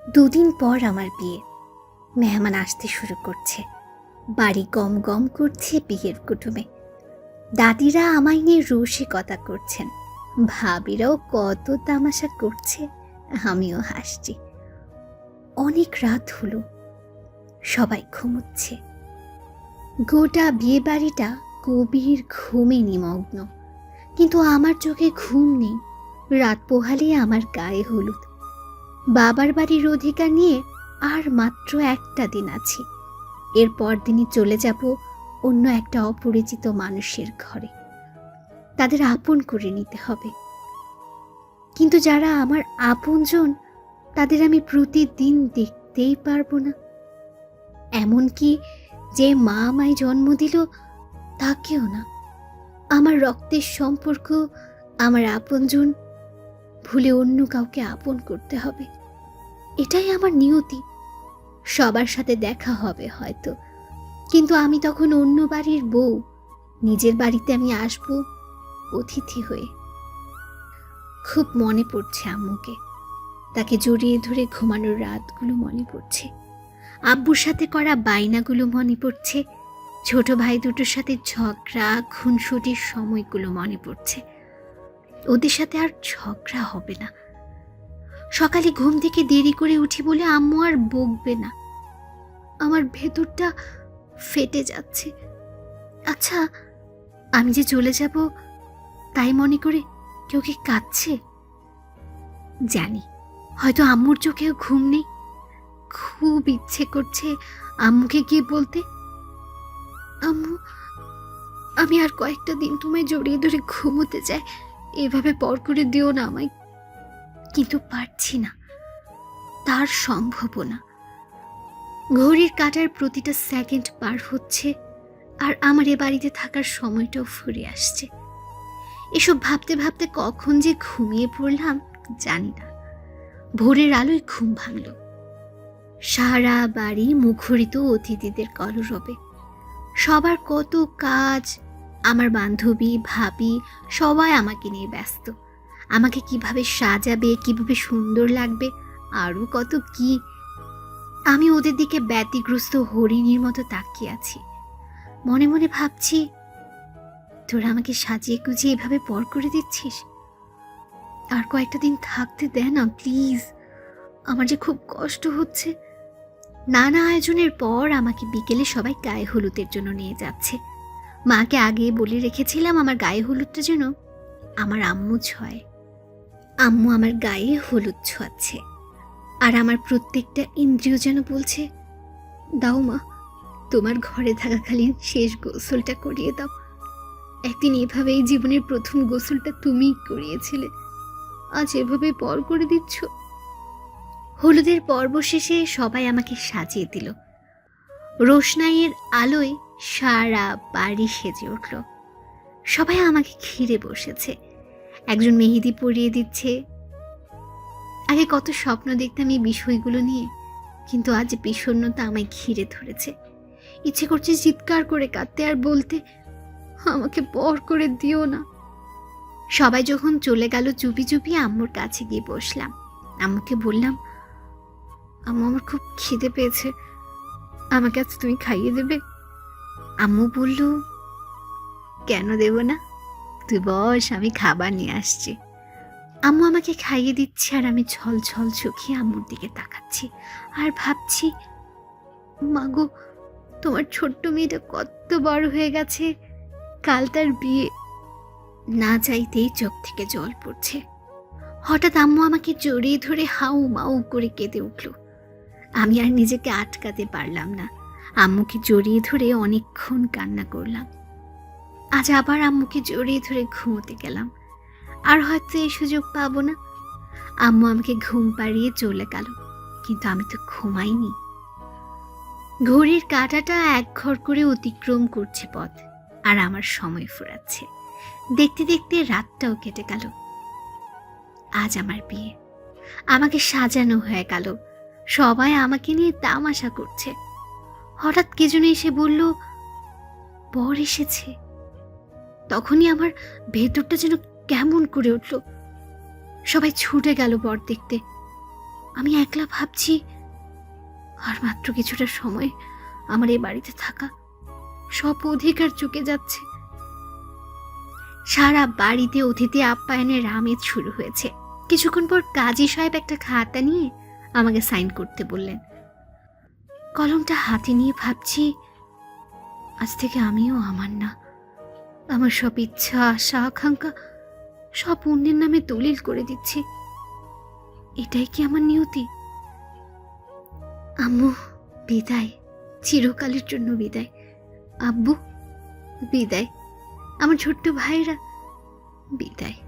দুদিন পর আমার বিয়ে। মেহমান আসতে শুরু করছে, বাড়ি গম গম করছে বিয়ের কুটুমে। দাদিরা আমায় নিয়ে রসিকতা করছেন, ভাবিরাও কত তামাশা করছে, আমিও হাসছি। অনেক রাত হলো, সবাই ঘুমোচ্ছে। গোটা বিয়ে বাড়িটা গভীর ঘুমে নিমগ্ন, কিন্তু আমার চোখে ঘুম নেই। রাত পোহালে আমার গায়ে হলুদ। বাবার বাড়ির অধিকার নিয়ে আর মাত্র একটা দিন আছি। এরপর দিনই চলে যাব অন্য একটা অপরিচিত মানুষের ঘরে। তাদের আপন করে নিতে হবে, কিন্তু যারা আমার আপনজন তাদের আমি প্রতিদিন দেখতেই পারবো না। এমনকি যে মা আমায় জন্ম দিল তাকেও না। আমার রক্তের সম্পর্ক, আমার আপনজন ভুলে অন্য কাউকে আপন করতে হবে। এটাই আমার নিয়তি। সবার সাথে দেখা হবে হয়তো, কিন্তু আমি তখন অন্য বাড়ির বউ। নিজের বাড়িতে আমি আসবো অতিথি হয়ে। খুব মনে পড়ছে আম্মুকে। তাকে জড়িয়ে ধরে ঘুমানোর রাতগুলো মনে পড়ছে। আব্বুর সাথে করা বায়নাগুলো মনে পড়ছে। ছোট ভাই দুটোর সাথে ঝগড়া খুনসুটির সময়গুলো মনে পড়ছে। ওদের সাথে আর ঝগড়া হবে না। সকালে ঘুম থেকে দেরি করে উঠি বলে আম্মু আর বকবে না। আমার ভেতরটা ফেটে যাচ্ছে। আচ্ছা, আমি যে চলে যাব তাই মনে করে কেউ কি কাঁদছে? জানি হয়তো আম্মুর চোখেও ঘুম নেই। খুব ইচ্ছে করছে আম্মুকে গিয়ে বলতে, আম্মু, আমি আর কয়েকটা দিন তোমায় জড়িয়ে ধরে ঘুমোতে চাই, এভাবে পর করে দিও না আমায়। কিন্তু পারছি না, তার সম্ভব না। ঘড়ির কাঁটার প্রতিটা সেকেন্ড পার হচ্ছে, আর আমার এ বাড়িতে থাকার সময়টাও ফুরিয়ে আসছে। এসব ভাবতে ভাবতে কখন যে ঘুমিয়ে পড়লাম জানি না। ভোরের আলোয় ঘুম ভাঙল। সারা বাড়ি মুখরিত অতিথিদের কলরবে। সবার কত কাজ। আমার বান্ধবী ভাবি সবাই আমাকে নিয়ে ব্যস্ত। আমাকে কিভাবে সাজাবে, কিভাবে সুন্দর লাগবে, আরো কত কি। আমি ওদের দিকে ব্যতিগ্রস্ত হরিণীর মতো তাকিয়ে আছি। মনে মনে ভাবছি, তোরা আমাকে সাজিয়ে গুজিয়ে এভাবে পর করে দিচ্ছিস? আর কয়েকটা দিন থাকতে দে না প্লিজ, আমার যে খুব কষ্ট হচ্ছে। নানা আয়োজনের পর আমাকে বিকেলে সবাই গায়ে হলুদের জন্য নিয়ে যাচ্ছে। মাকে আগে বলে রেখেছিলাম আমার গায়ে হলুদটা যেন আমার আম্মু ছোঁয়। আম্মু আমার গায়ে হলুদ ছোঁয়াচ্ছে, আর আমার প্রত্যেকটা ইন্দ্রিয় যেন বলছে, দাও মা, তোমার ঘরে থাকাকালীন শেষ গোসলটা করিয়ে দাও। একদিন এভাবেই জীবনের প্রথম গোসলটা তুমিই করিয়েছিলে, আজ এভাবে পর করে দিচ্ছ। হলুদের পর্ব শেষে সবাই আমাকে সাজিয়ে দিল। রোশনাইয়ের আলোয় সারা বাড়ি সেজে উঠল। সবাই আমাকে ঘিরে বসেছে। একজন মেহেদি পরিয়ে দিচ্ছে। আগে কত স্বপ্ন দেখতাম এই বিষয়গুলো নিয়ে, কিন্তু আজ বিষণ্ণতা আমায় ঘিরে ধরেছে। ইচ্ছে করছে চিৎকার করে কাঁদতে আর বলতে, আমাকে পর করে দিও না। সবাই যখন চলে গেল চুপি চুপি আম্মুর কাছে গিয়ে বসলাম। আম্মুকে বললাম, আম্মু, আমার খুব খিদে পেয়েছে, আমাকে আজ তুমি খাইয়ে দেবে? আম্মু বলল, কেন দেব না, তুই বস, আমি খাবার নিয়ে আসছি। আম্মু আমাকে খাইয়ে দিচ্ছে, আর আমি ছল ছল চোখে আম্মুর দিকে তাকাচ্ছি আর ভাবছি, মাগো, তোমার ছোট্ট মেয়েটা কত বড় হয়ে গেছে, কাল তার বিয়ে। না চাইতেই চোখ থেকে জল পড়ছে। হঠাৎ আম্মু আমাকে জড়িয়ে ধরে হাউ মাউ করে কেঁদে উঠল। আমি আর নিজেকে আটকাতে পারলাম না। আম্মুকে জড়িয়ে ধরে অনেকক্ষণ কান্না করলাম। আজ আবার আম্মুকে জড়িয়ে ধরে ঘুমোতে গেলাম, আর হয়তো এই সুযোগ পাবো না। আম্মু আমাকে ঘুম পাড়িয়ে চলে গেল, কিন্তু আমি তো ঘুমাইনি। ঘড়ির কাঁটাটা এক ঘর করে অতিক্রম করছে পথ, আর আমার সময় ফুরাচ্ছে। দেখতে দেখতে রাতটাও কেটে গেল। আজ আমার বিয়ে। আমাকে সাজানো হয়ে গেল। সবাই আমাকে নিয়ে তামাশা করছে। হঠাৎ কে যেন এসে বলল, বর এসেছে। তখনই আমার ভেতরটা যেন কেমন করে উঠল। সবাই ছুটে গেল বর দেখতে। আমি একলা ভাবছি আর মাত্র কিছুটা সময় আমার এই বাড়িতে থাকা, সব অধিকার চুকে যাচ্ছে। সারা বাড়িতে অতিথি আপ্যায়নের আমেজ শুরু হয়েছে। কিছুক্ষণ পর কাজী সাহেব একটা খাতা নিয়ে আমাকে সাইন করতে বললেন। কলমটা হাতে নিয়ে ভাবছি, আজ থেকে আমিও আমার না, আমার সব ইচ্ছা, আশা, আকাঙ্ক্ষা সব অন্যের নামে দলিল করে দিচ্ছি। এটাই কি আমার নিয়তি? আম্মু বিদায়, চিরকালের জন্য বিদায়। আব্বু বিদায়, আমার ছোট্ট ভাইরা বিদায়।